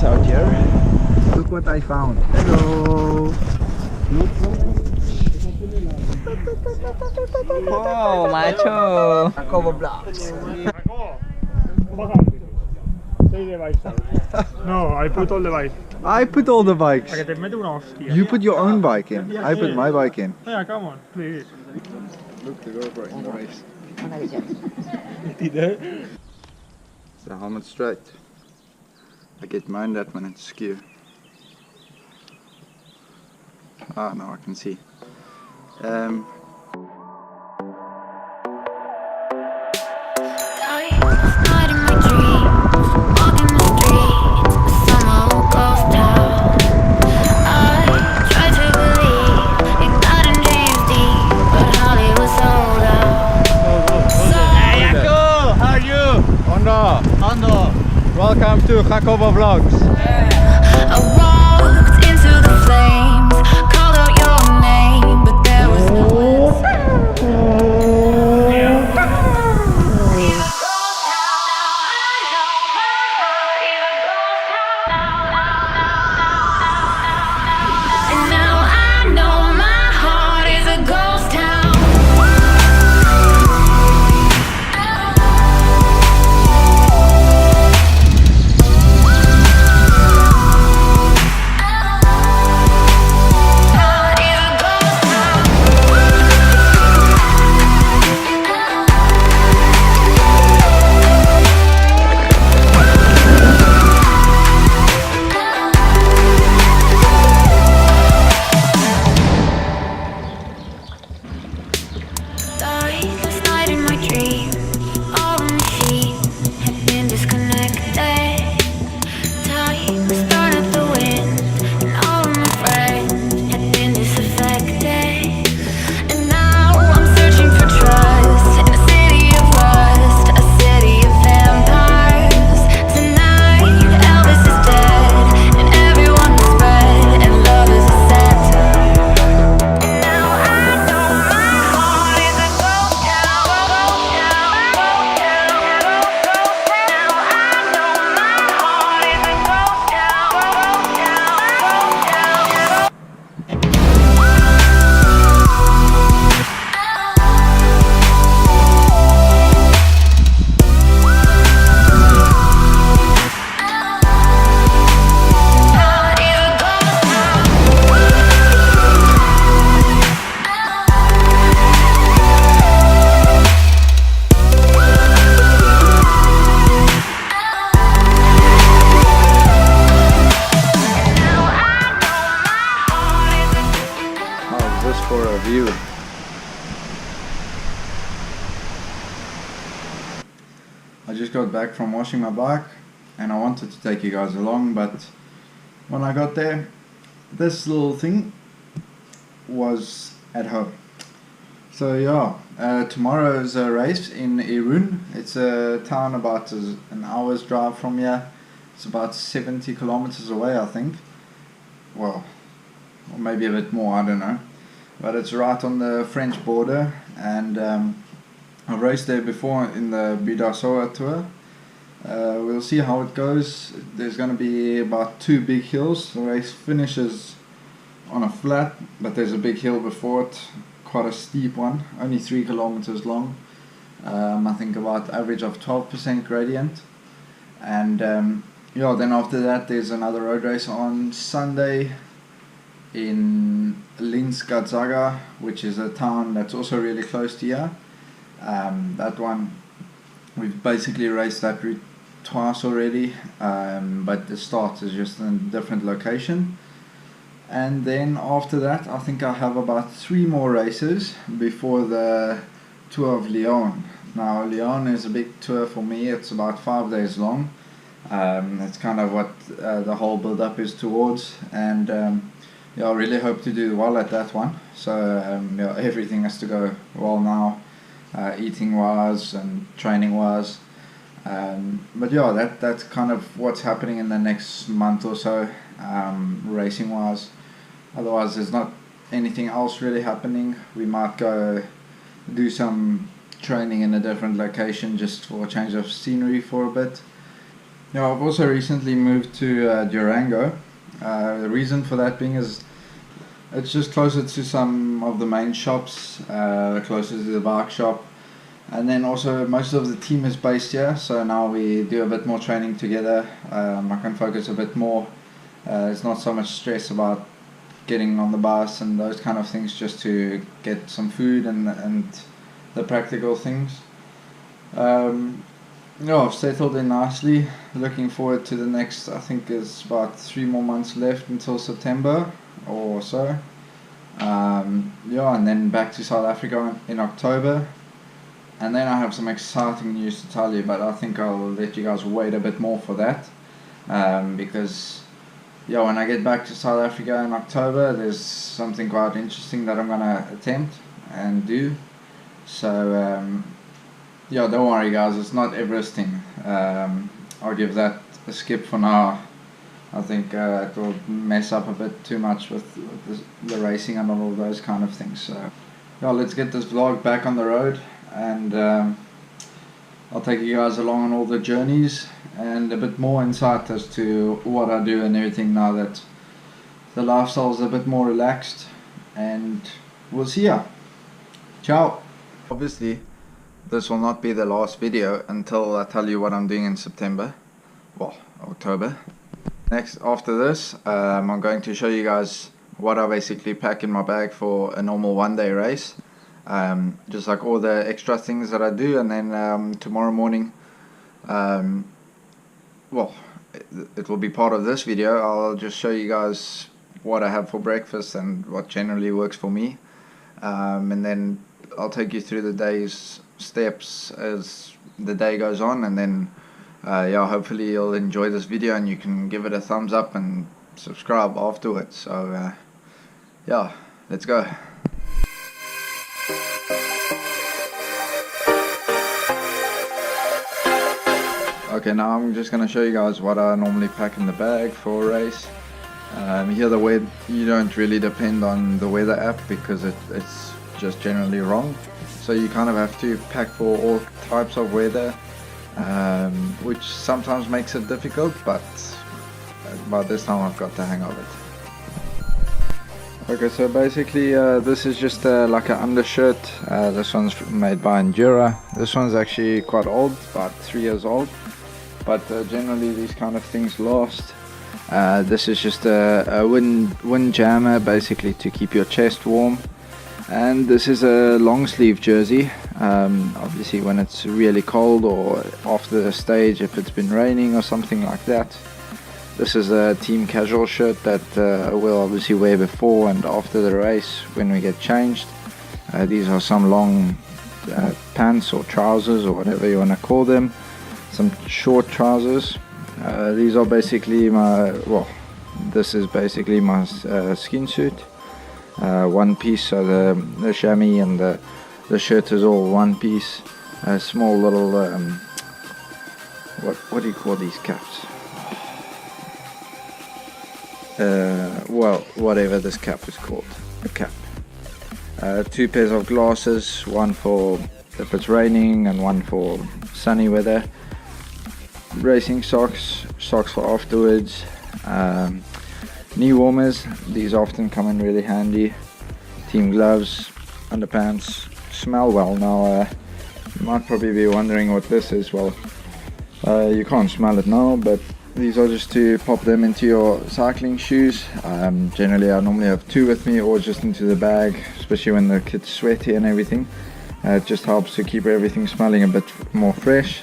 kids out here. Look what I found. Hello. Oh, macho. Cover blocks. No, I put all the bikes. I put all the bikes. Para que te mete una hostia. You put your own bike in. I put my bike in. Yeah, come on, please. Look, the GoPro in the race. Idee. The helmet straight. I get mine that when it's skew. Ah, now I can see. Welcome to Jacobo Vlogs. I walked into the flames, called out your name, but there was no and now I know my heart is a ghost town. Last night in my dream, all the machines had been disconnected. Time started the wind, and all of my friends had been disaffected. And now I'm searching for trust in a city of rust, a city of vampires. Tonight, Elvis is dead, and everyone is red, and love is a satire. And now I know my heart is a ghost town. Now I know my heart is a ghost How's this for a view? I just got back from washing my bike and I wanted to take you guys along, but when I got there, this little thing was at home. So yeah, tomorrow is a race in Irun. It's a town about an hour's drive from here. It's about 70 kilometers away, I think. Well, or maybe a bit more, I don't know. But it's right on the French border, and I've raced there before in the Bidasoa tour. We'll see how it goes. There's going to be about 2 big hills. The race finishes on a flat, but there's a big hill before it, quite a steep one, only 3 kilometers long. I think about average of 12% gradient. And yeah, then after that there's another road race on Sunday in Linz-Gonzaga, which is a town that's also really close to here. That one, we've basically raced that route twice already, but the start is just in a different location. And then after that, I think I have about 3 more races before the Tour of Lyon. Now Lyon is a big tour for me. It's about 5 days long. It's kind of what the whole build-up is towards, and yeah, I really hope to do well at that one. So yeah, everything has to go well now, eating wise and training wise. But yeah, that's kind of what's happening in the next month or so, racing wise. Otherwise there's not anything else really happening. We might go do some training in a different location just for a change of scenery for a bit. Yeah, I've also recently moved to Durango. The reason for that being is it's just closer to some of the main shops, closer to the bike shop, and then also most of the team is based here, so now we do a bit more training together. I can focus a bit more. It's not so much stress about getting on the bus and those kind of things, just to get some food and the practical things. Yeah, I've settled in nicely. Looking forward to the next, I think it's about 3 more months left until September or so. Yeah, and then back to South Africa in October. And then I have some exciting news to tell you, but I think I'll let you guys wait a bit more for that. Because, yeah, when I get back to South Africa in October, there's something quite interesting that I'm gonna attempt and do. So, yeah, don't worry guys, it's not Everesting. I'll give that a skip for now. I think it will mess up a bit too much with the racing and all of those kind of things. So, yeah, let's get this vlog back on the road, and I'll take you guys along on all the journeys and a bit more insight as to what I do and everything now that the lifestyle is a bit more relaxed, and we'll see ya. Ciao. Obviously, this will not be the last video until I tell you what I'm doing in September, well, October. Next, after this, I'm going to show you guys what I basically pack in my bag for a normal one-day race. Just like all the extra things that I do, and then tomorrow morning, well, it will be part of this video. I'll just show you guys what I have for breakfast and what generally works for me, and then I'll take you through the day's steps as the day goes on, and then yeah, hopefully you'll enjoy this video and you can give it a thumbs up and subscribe afterwards. So yeah, let's go. Okay, now I'm just going to show you guys what I normally pack in the bag for a race. Here the weather, you don't really depend on the weather app because it's just generally wrong. So you kind of have to pack for all types of weather, which sometimes makes it difficult, but by this time I've got the hang of it. Okay, so basically this is just like an undershirt. This one's made by Veorra. This one's actually quite old, about 3 years old, but generally these kind of things last. This is just a wind jammer, basically to keep your chest warm. And this is a long sleeve jersey, obviously when it's really cold or after the stage, if it's been raining or something like that. This is a team casual shirt that we'll obviously wear before and after the race when we get changed. These are some long pants or trousers or whatever you want to call them, some short trousers. These are basically my, well, this is basically my skin suit. One piece, so the chamois and the shirt is all one piece. A small little what do you call these caps? Well, whatever this cap is called, a cap. 2 pairs of glasses, one for if it's raining and one for sunny weather. Racing socks for afterwards. Knee warmers, these often come in really handy. Team gloves, underpants, smell well. Now you might probably be wondering what this is. Well, you can't smell it now, but these are just to pop them into your cycling shoes. Generally I normally have 2 with me, or just into the bag, especially when the kit's sweaty and everything. It just helps to keep everything smelling a bit more fresh.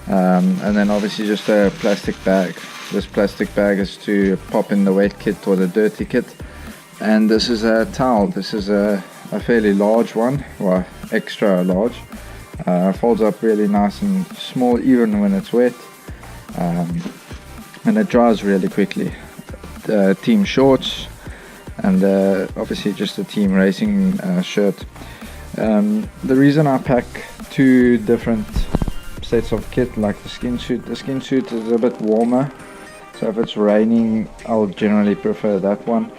And then obviously just a plastic bag. This plastic bag is to pop in the wet kit or the dirty kit. And this is a towel. This is a fairly large one, well, extra large. Folds up really nice and small even when it's wet. And it dries really quickly. Team shorts, and obviously just a team racing shirt. The reason I pack 2 different sets of kit, like the skin suit is a bit warmer, so if it's raining I'll generally prefer that one.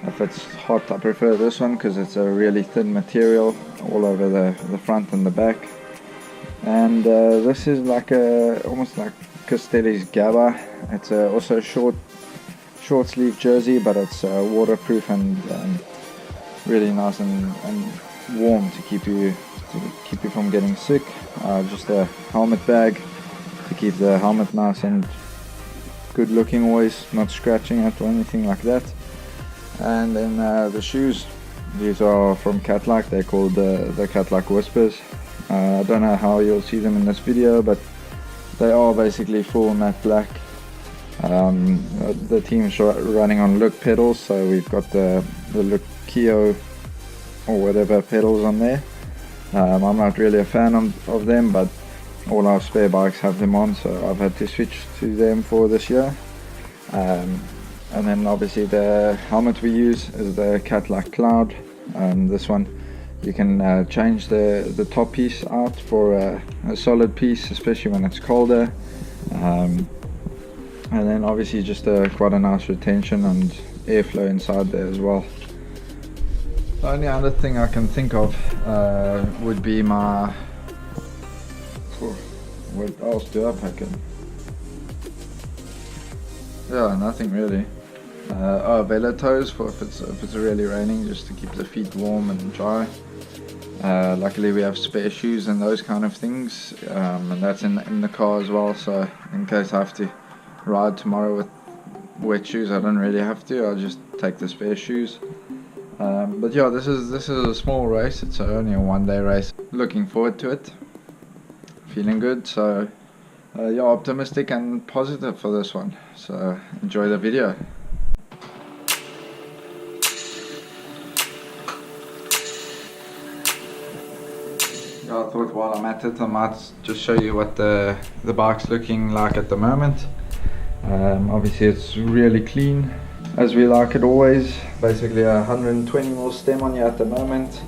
If it's hot I prefer this one because it's a really thin material all over the front and the back. And this is like almost like Castelli's Gabba. It's also a short sleeve jersey, but it's waterproof and really nice and warm to keep you from getting sick. Just a helmet bag to keep the helmet nice and good looking, always not scratching it or anything like that. And then the shoes, these are from Catlike. They're called the Catlike Whispers. I don't know how you'll see them in this video, but they are basically full matte black. The team's running on Look pedals, so we've got the Look Keo or whatever pedals on there. I'm not really a fan of them, but all our spare bikes have them on, so I've had to switch to them for this year. And then obviously the helmet we use is the Catlike Cloud. This one you can change the top piece out for a solid piece, especially when it's colder. And then obviously just quite a nice retention and airflow inside there as well. The only other thing I can think of would be my... what else do I pack in? Yeah, nothing really. Velo toes for if it's really raining, just to keep the feet warm and dry. Luckily we have spare shoes and those kind of things, and that's in the car as well, so in case I have to ride tomorrow with wet shoes, I don't really have to. I'll just take the spare shoes. But yeah, this is a small race. It's only a 1-day race. Looking forward to it. Feeling good. So yeah, optimistic and positive for this one. So enjoy the video. Yeah, I thought while I'm at it, I might just show you what the bike's looking like at the moment. Obviously it's really clean, as we like it always. Basically a 120mm stem on you at the moment.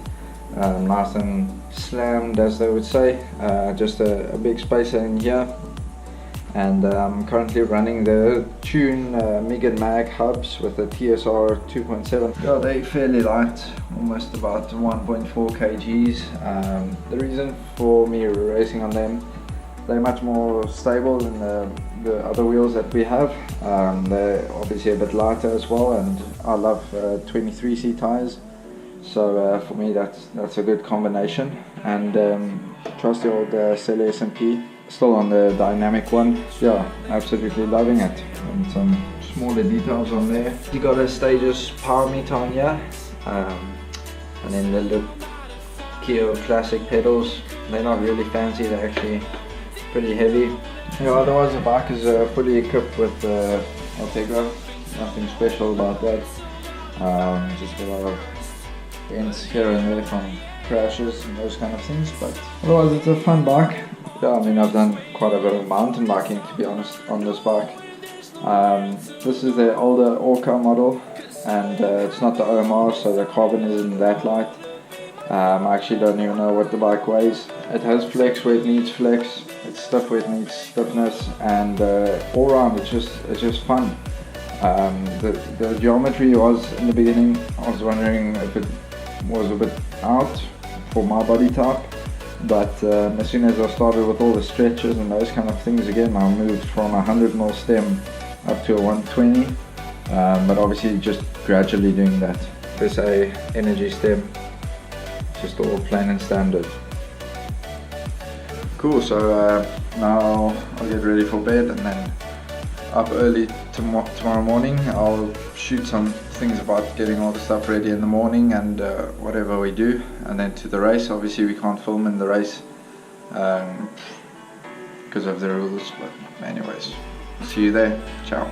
Nice and slammed, as they would say. Just a big spacer in here. And I'm currently running the Tune MIG and Mag hubs with the TSR 2.7. Yeah, they're fairly light, almost about 1.4 kgs. The reason for me racing on them, they're much more stable than the other wheels that we have. They're obviously a bit lighter as well, and I love 23C tires. So for me that's a good combination. And trusty old Cele S&P, still on the dynamic one. Yeah, absolutely loving it. And some smaller details on there. You got a Stages power meter on here, and then the Look Keo classic pedals. They're not really fancy, they're actually pretty heavy. Yeah, otherwise the bike is fully equipped with Ultegra. Nothing special about that. Just a lot of dents here and there from crashes and those kind of things, but otherwise it's a fun bike. Yeah, I mean, I've done quite a bit of mountain biking, to be honest, on this bike. This is the older Orca model, and it's not the OMR, so the carbon isn't that light. I actually don't even know what the bike weighs. It has flex where it needs flex, it's stiff where it needs stiffness, and all around it's just fun. The geometry was, in the beginning, I was wondering if it was a bit out for my body type, but as soon as I started with all the stretches and those kind of things again, I moved from a 100mm stem up to a 120, but obviously just gradually doing that. There's a energy stem, just all plain and standard. Cool, so now I'll get ready for bed, and then up early tomorrow morning. I'll shoot some things about getting all the stuff ready in the morning and whatever we do, and then to the race. Obviously we can't film in the race because of the rules, but anyways, see you there. Ciao.